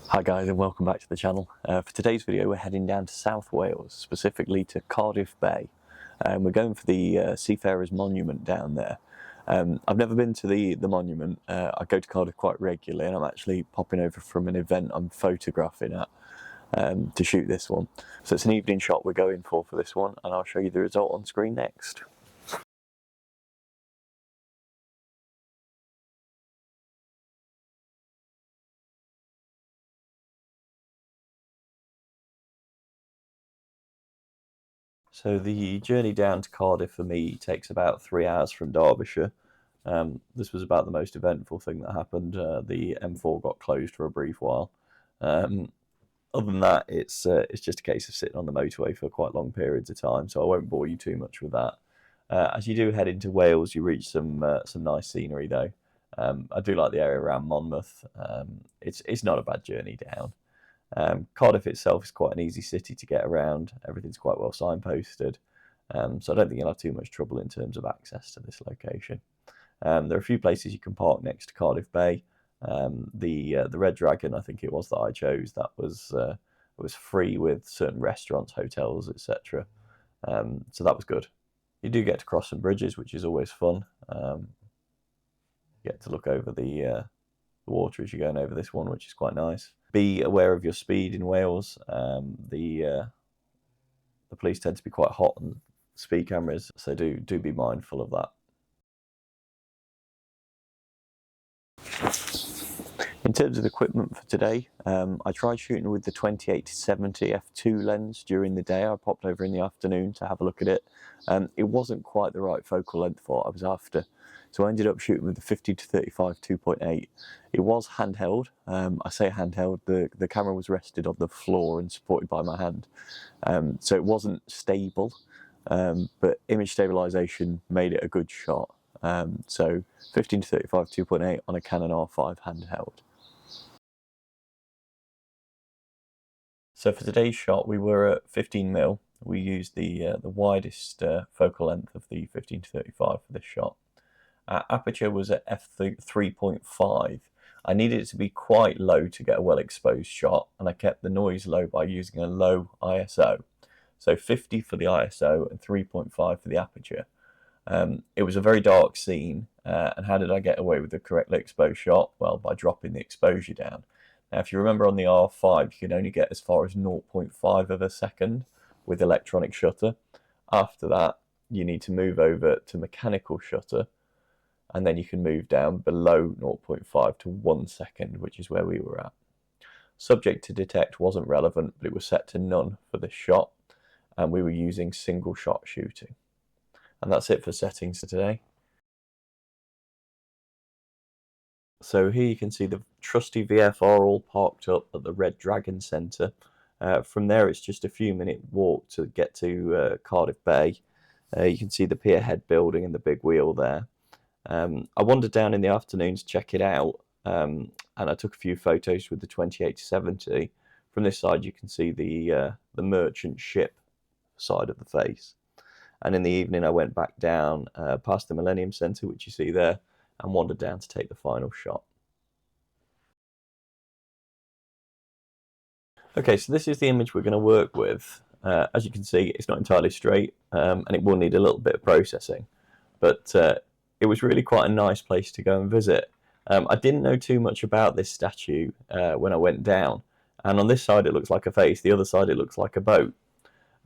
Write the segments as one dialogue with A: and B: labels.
A: Hi guys, and welcome back to the channel. For today's video we're heading down to South Wales, specifically to Cardiff Bay. We're going for the Seafarers monument down there. I've never been to the monument. I go to Cardiff quite regularly, and I'm actually popping over from an event I'm photographing at to shoot this one. So it's an evening shot we're going for this one, and I'll show you the result on screen next. So the journey down to Cardiff for me takes about 3 hours from Derbyshire. This was about the most eventful thing that happened. The M4 got closed for a brief while. Other than that, it's just a case of sitting on the motorway for quite long periods of time, so I won't bore you too much with that. As you do head into Wales, you reach some nice scenery though. I do like the area around Monmouth. It's not a bad journey down. Cardiff itself is quite an easy city to get around. Everything's quite well signposted, so I don't think you'll have too much trouble in terms of access to this location. There are a few places you can park next to Cardiff Bay. The Red Dragon, I think it was, that I chose, that was free with certain restaurants, hotels, etc. So that was good. You do get to cross some bridges, which is always fun. You get to look over the water as you're going over this one, which is quite nice. Be aware of your speed in Wales. The police tend to be quite hot on speed cameras, so do be mindful of that. In terms of equipment for today, I tried shooting with the 28-70 f2 lens during the day. I popped over in the afternoon to have a look at it. It wasn't quite the right focal length for what I was after, so I ended up shooting with the 50-35 2.8. It was handheld. I say handheld, the camera was rested on the floor and supported by my hand, so it wasn't stable, but image stabilization made it a good shot. So 15-35 2.8 on a Canon R5 handheld. So for today's shot, we were at 15mm. We used the widest focal length of the 15-35 for this shot. Aperture was at f3.5. I needed it to be quite low to get a well exposed shot, and I kept the noise low by using a low ISO. So 50 for the ISO and 3.5 for the aperture. It was a very dark scene, and how did I get away with the correctly exposed shot? Well, by dropping the exposure down. Now, if you remember on the R5, you can only get as far as 0.5 of a second with electronic shutter. After that, you need to move over to mechanical shutter, and then you can move down below 0.5 to 1 second, which is where we were at. Subject to detect wasn't relevant, but it was set to none for this shot, and we were using single shot shooting. And that's it for settings for today. So here you can see the trusty VFR all parked up at the Red Dragon Centre. From there it's just a few minute walk to get to Cardiff Bay. You can see the Pierhead building and the big wheel there. I wandered down in the afternoon to check it out, and I took a few photos with the 28-70. From this side you can see the merchant ship side of the face. And in the evening I went back down past the Millennium Centre, which you see there, and wandered down to take the final shot. Okay, so this is the image we're going to work with. As you can see, it's not entirely straight, and it will need a little bit of processing, but it was really quite a nice place to go and visit. I didn't know too much about this statue when I went down, and on this side it looks like a face, the other side it looks like a boat.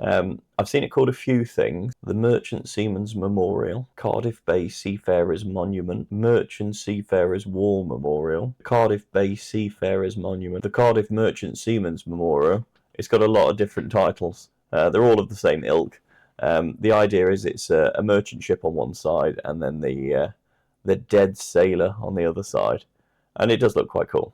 A: I've seen it called a few things: the Merchant Seaman's Memorial, Cardiff Bay Seafarers Monument, Merchant Seafarers War Memorial, Cardiff Bay Seafarers Monument, the Cardiff Merchant Seaman's Memorial. It's got a lot of different titles. They're all of the same ilk. The idea is it's a merchant ship on one side and then the dead sailor on the other side, and it does look quite cool.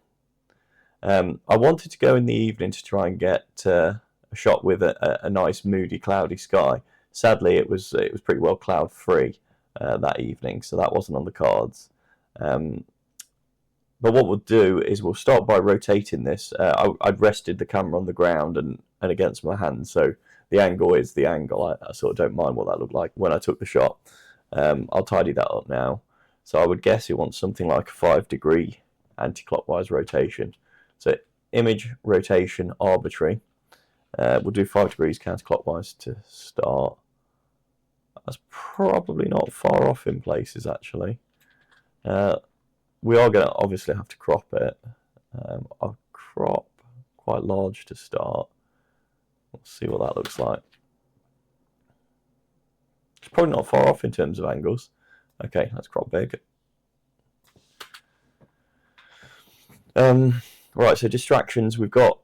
A: I wanted to go in the evening to try and get a shot with a nice moody cloudy sky. Sadly it was pretty well cloud free that evening, so that wasn't on the cards. But what we'll do is we'll start by rotating this. I'd rested the camera on the ground and against my hand, so the angle is the angle. I sort of don't mind what that looked like when I took the shot. I'll tidy that up now. So I would guess it wants something like a 5-degree anti-clockwise rotation. So image rotation arbitrary. We'll do 5 degrees counterclockwise to start. That's probably not far off in places, actually. We are going to obviously have to crop it. I'll crop quite large to start. We'll see what that looks like. It's probably not far off in terms of angles. Okay, let's crop big. Right, so distractions. We've got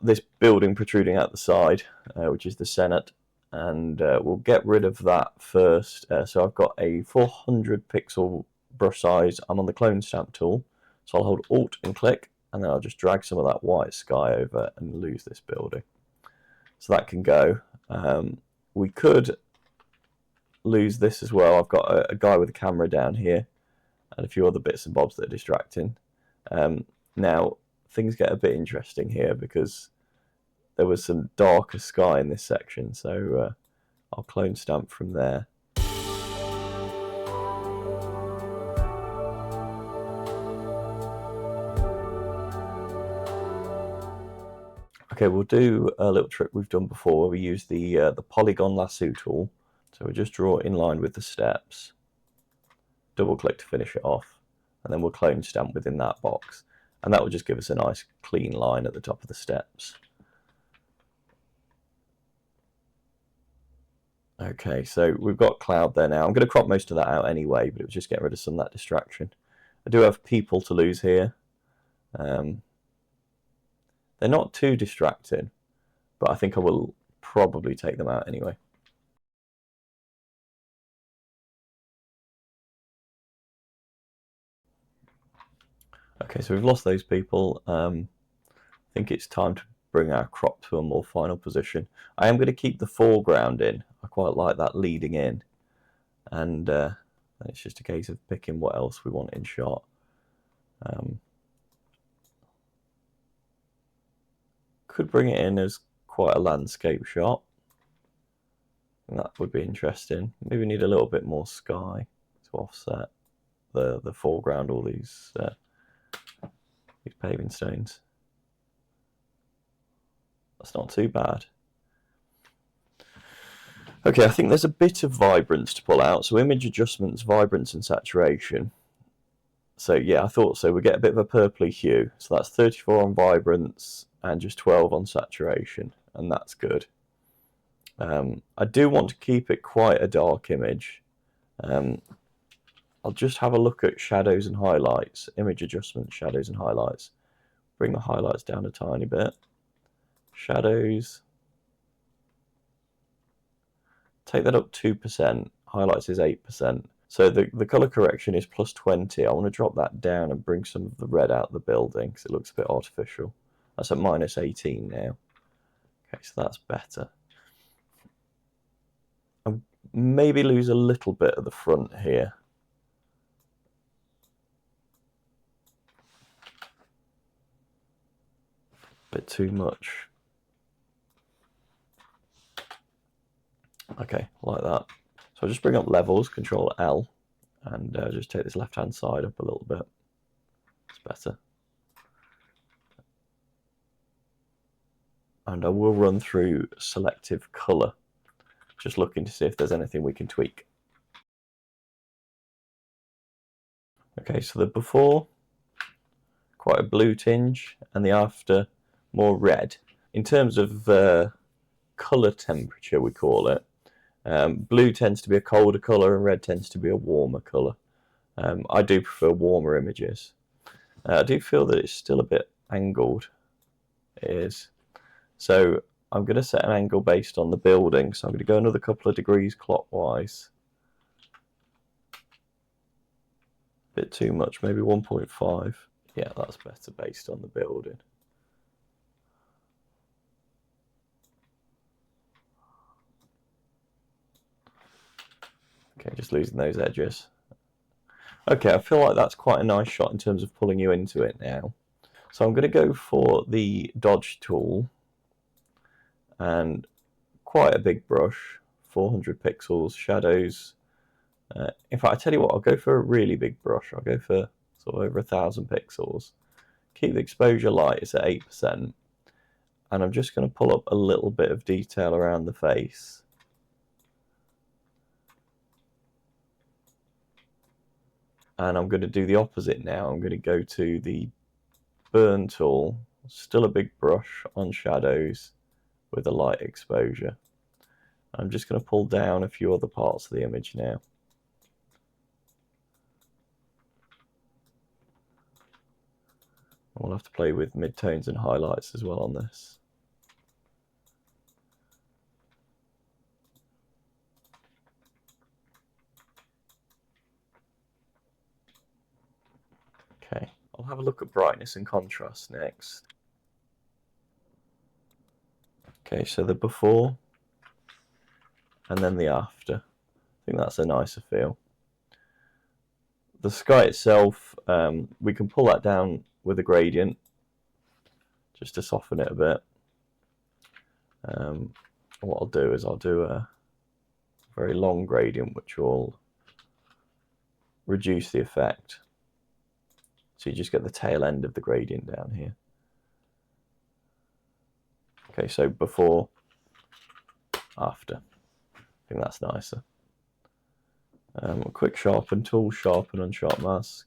A: this building protruding out the side, which is the Senate, and we'll get rid of that first. So I've got a 400 pixel brush size. I'm on the clone stamp tool, so I'll hold Alt and click, and then I'll just drag some of that white sky over and lose this building. So that can go. We could lose this as well. I've got a guy with a camera down here and a few other bits and bobs that are distracting. Now things get a bit interesting here because there was some darker sky in this section, so I'll clone stamp from there. Okay, we'll do a little trick we've done before where we use the polygon lasso tool. So we just draw in line with the steps, double click to finish it off, and then we'll clone stamp within that box. And that will just give us a nice clean line at the top of the steps. Okay, so we've got cloud there now. I'm going to crop most of that out anyway, but it was just getting rid of some of that distraction. I do have people to lose here. They're not too distracting, but I think I will probably take them out anyway. Okay, so we've lost those people. I think it's time to bring our crop to a more final position. I am going to keep the foreground in. I quite like that leading in. And it's just a case of picking what else we want in shot. Could bring it in as quite a landscape shot. And that would be interesting. Maybe need a little bit more sky to offset the foreground, all these paving stones. That's not too bad. Okay, I think there's a bit of vibrance to pull out. So image adjustments, vibrance and saturation. So yeah, I thought so. We get a bit of a purpley hue. So that's 34 on vibrance and just 12 on saturation, and that's good. I do want to keep it quite a dark image. I'll just have a look at shadows and highlights, image adjustments, shadows and highlights. Bring the highlights down a tiny bit. Shadows, take that up 2%, highlights is 8%. So the color correction is plus 20. I want to drop that down and bring some of the red out of the building because it looks a bit artificial. That's at minus 18 now. Okay, so that's better. I'll maybe lose a little bit of the front here. Bit too much. Okay, like that. So I'll just bring up levels, Control L, and just take this left-hand side up a little bit. It's better. And I will run through selective color, just looking to see if there's anything we can tweak. Okay, so the before, quite a blue tinge, and the after, more red. In terms of color temperature, we call it, blue tends to be a colder color and red tends to be a warmer color. I do prefer warmer images. I do feel that it's still a bit angled. It is. So I'm going to set an angle based on the building. So I'm going to go another couple of degrees clockwise. A bit too much, maybe 1.5. Yeah, that's better based on the building. Okay, just losing those edges. Okay, I feel like that's quite a nice shot in terms of pulling you into it now. So I'm going to go for the dodge tool and quite a big brush, 400 pixels, shadows. In fact, I tell you what, I'll go for a really big brush. I'll go for sort of over 1,000 pixels. Keep the exposure light, it's at 8%. And I'm just going to pull up a little bit of detail around the face. And I'm going to do the opposite now. I'm going to go to the burn tool, still a big brush on shadows with a light exposure. I'm just going to pull down a few other parts of the image now. We'll have to play with midtones and highlights as well on this. Okay, I'll have a look at brightness and contrast next. Okay, so the before and then the after. I think that's a nicer feel. The sky itself, we can pull that down with a gradient just to soften it a bit. What I'll do is I'll do a very long gradient which will reduce the effect. So you just get the tail end of the gradient down here. Okay, so before, after. I think that's nicer. A quick sharpen tool, sharpen and sharp mask.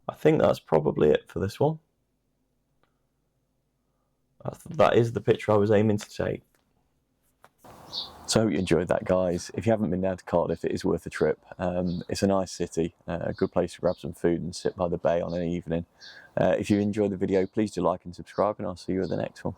A: I think that's probably it for this one. That is the picture I was aiming to take. So I hope you enjoyed that, guys. If you haven't been down to Cardiff, it is worth a trip. It's a nice city, a good place to grab some food and sit by the bay on an evening. If you enjoyed the video, please do like and subscribe, and I'll see you at the next one.